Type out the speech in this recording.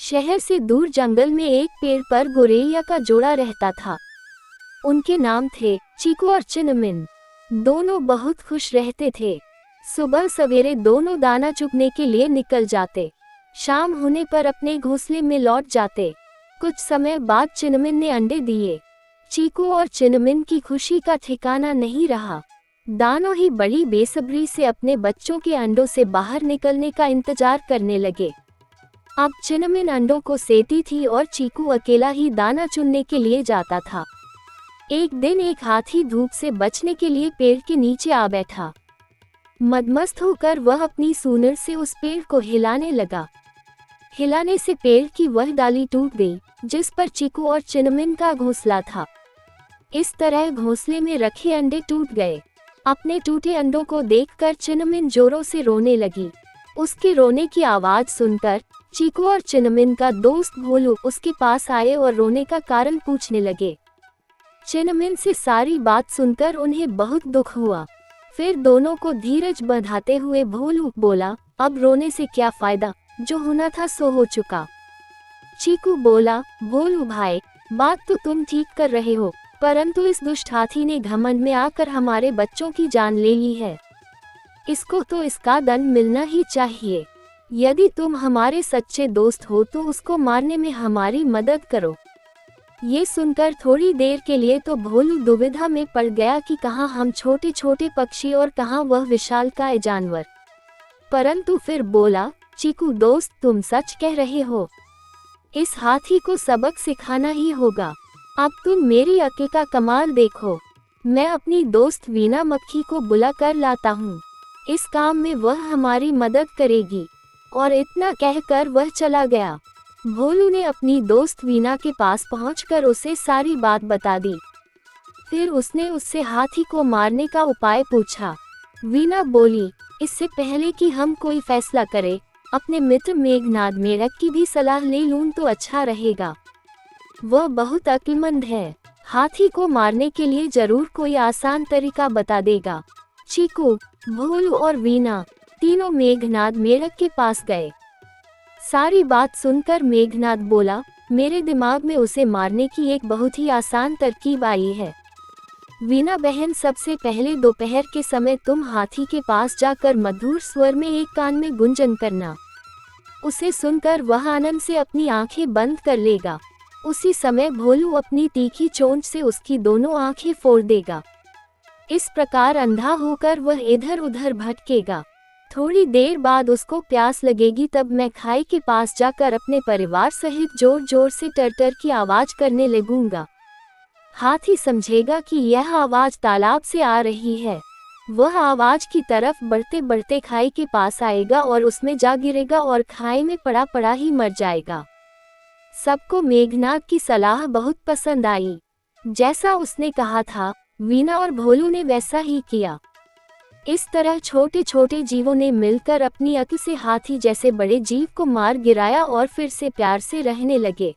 शहर से दूर जंगल में एक पेड़ पर गोरैया का जोड़ा रहता था। उनके नाम थे चीकू और चिनमिन। दोनों बहुत खुश रहते थे। सुबह सवेरे दोनों दाना चुगने के लिए निकल जाते। शाम होने पर अपने घोंसले में लौट जाते। कुछ समय बाद चिनमिन ने अंडे दिए। चीकू और चिनमिन की खुशी का ठिकाना नहीं रहा। दोनों ही बड़ी बेसब्री से अपने बच्चों के अंडों से बाहर निकलने का इंतजार करने लगे। अब चिनमिन अंडों को सेती थी और चीकू अकेला ही दाना चुनने के लिए जाता था। एक दिन एक हाथी धूप से बचने के लिए पेड़ के नीचे आ बैठा। मदमस्त होकर वह अपनी सूंड से उस पेड़ को हिलाने लगा। हिलाने से पेड़ की वह डाली टूट गई जिस पर चीकू और चिनमिन का घोंसला था। इस तरह घोंसले में रखे अंडे टूट गए। अपने टूटे अंडों को देखकर चिनमिन जोरों से रोने लगी। उसके रोने की आवाज सुनकर चीकू और चिनमिन का दोस्त भोलू उसके पास आए और रोने का कारण पूछने लगे। चिनमिन से सारी बात सुनकर उन्हें बहुत दुख हुआ। फिर दोनों को धीरज बंधाते हुए भोलू बोला, अब रोने से क्या फायदा, जो होना था सो हो चुका। चीकू बोला, भोलू भाई, बात तो तुम ठीक कर रहे हो, परंतु इस दुष्ट हाथी ने घमंड में आकर हमारे बच्चों की जान ले ली है। इसको तो इसका दंड मिलना ही चाहिए। यदि तुम हमारे सच्चे दोस्त हो तो उसको मारने में हमारी मदद करो। ये सुनकर थोड़ी देर के लिए तो भोलू दुविधा में पड़ गया कि कहाँ हम छोटे छोटे पक्षी और कहाँ वह विशालकाय जानवर। परंतु फिर बोला, चीकू दोस्त, तुम सच कह रहे हो। इस हाथी को सबक सिखाना ही होगा। अब तुम मेरी अक्ल का कमाल देखो। मैं अपनी दोस्त वीना मक्खी को बुला कर लाता हूँ। इस काम में वह हमारी मदद करेगी। और इतना कहकर वह चला गया। भोलू ने अपनी दोस्त वीना के पास पहुंचकर उसे सारी बात बता दी। फिर उसने उससे हाथी को मारने का उपाय पूछा। वीना बोली, इससे पहले कि हम कोई फैसला करें, अपने मित्र मेघनाद मेढक की भी सलाह ले लूं तो अच्छा रहेगा। वह बहुत अक्लमंद है। हाथी को मारने के लिए जरूर कोई आसान तरीका बता देगा। चीकू, भोलू और वीना तीनों मेघनाद मेढक के पास गए। सारी बात सुनकर मेघनाद बोला, मेरे दिमाग में उसे मारने की एक बहुत ही आसान तरकीब आई है। वीना बहन, सबसे पहले दोपहर के समय तुम हाथी के पास जाकर मधुर स्वर में एक कान में गुंजन करना। उसे सुनकर वह आनंद से अपनी आंखें बंद कर लेगा। उसी समय भोलू अपनी तीखी चोंच से उसकी दोनों आंखें फोड़ देगा। इस प्रकार अंधा होकर वह इधर उधर भटकेगा। थोड़ी देर बाद उसको प्यास लगेगी, तब मैं खाई के पास जाकर अपने परिवार सहित जोर जोर से टर की आवाज करने लगूंगा। हाथी समझेगा कि यह आवाज तालाब से आ रही है। वह आवाज की तरफ बढ़ते बढ़ते खाई के पास आएगा और उसमें जा गिरेगा और खाई में पड़ा पड़ा ही मर जाएगा। सबको मेघनाद की सलाह बहुत पसंद आई। जैसा उसने कहा था, वीना और भोलू ने वैसा ही किया। इस तरह छोटे छोटे जीवों ने मिलकर अपनी अक्ल से हाथी जैसे बड़े जीव को मार गिराया और फिर से प्यार से रहने लगे।